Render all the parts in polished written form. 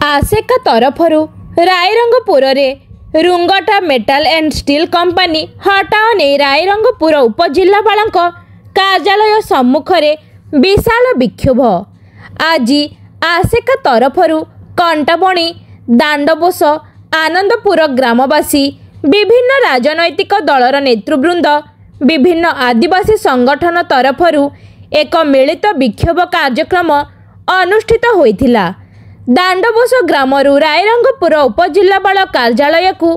आसेका तरफरु रायरंगपुर रे Rungta metal and steel company हटाओ नहीं रायरंगपुर उपजिल्लापालक कार्यालय सम्मुखरे विशाल विक्षोभ। आज आसेका तरफरु कंटाबणी दांडबोस आनंदपुर ग्रामवासी विभिन्न राजनैतिक दलर नेतृवृंद विभिन्न आदिवासी संगठन तरफरु एक मिलित विक्षोभ कार्यक्रम अनुष्ठित होइथिला। दांडबोस ग्रामरु रायरंगपुर उपजिल्लापाल कार्यालय को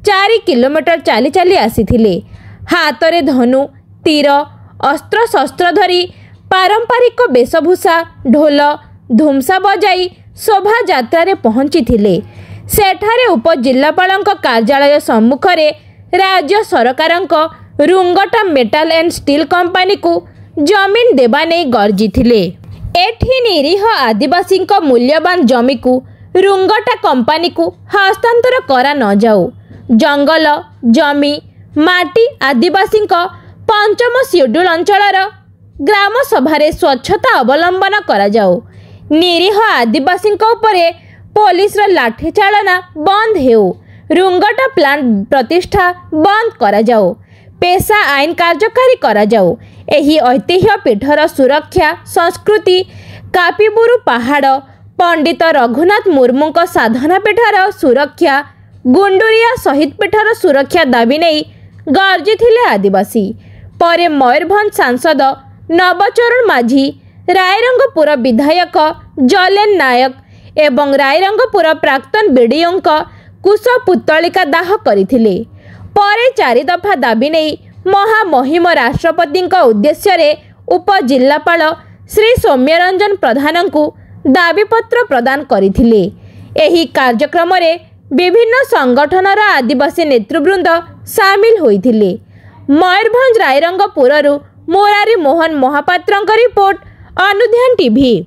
4 किलोमीटर चाली चाली आसीथिले। हाथरे धनु तीर अस्त्र शस्त्र धरी पारंपरिक वेशभूषा ढोल धुमसा बजाई शोभा यात्रा पहुंची थिले। सेठारे उपजिल्लापालक कार्यालय सम्मुखरे राज्य सरकारक Rungta metal and steel company को जमीन देवा नहीं गर्जी थिले। एठी निरीह आदिवासी मूल्यवान जमी को रुंगटा कंपनी को हस्तांतर करा न जाऊ। जंगल जमी माटी आदिवासी पंचम शेड्यूल अंचलर ग्राम सभारे स्वच्छता अवलंबन करा जाऊ। निरीह आदिवासी उपरे पुलिस लाठी चालना बंद हेउ। रुंगटा प्लांट प्रतिष्ठा बंद करा जाऊ। पेशा आईन कार्यकारी करा जाऊ। एही ऐतिह्य पीठर सुरक्षा संस्कृति कापीबुरु पहाड़ पंडित रघुनाथ मुर्मू साधना पीठर सुरक्षा गुंडुरिया शहीद पीठर सुरक्षा दाबी नहीं गर्जी थिले आदिवासी। परे मयूरभंज सांसद नवचरण माझी रायरंगपुर विधायक जलेन नायक एवं रायरंगपुर प्राक्तन बीडीओ कुश पुतलिका दाह करथिले। परे 4 दफा दाबी नहीं महामहिम राष्ट्रपति उद्देश्य उपजिल्लापाल श्री सौम्यरंजन प्रधान को दाबीपत्र प्रदान करथिले। एही कार्यक्रम रे विभिन्न संगठनर आदिवासी नेतृवृंद सामिल होइथिले। मयूरभंज रायरंगपुररु मोरारी मोहन महापात्रଙ୍କ रिपोर्ट अनुध्यान टीवी।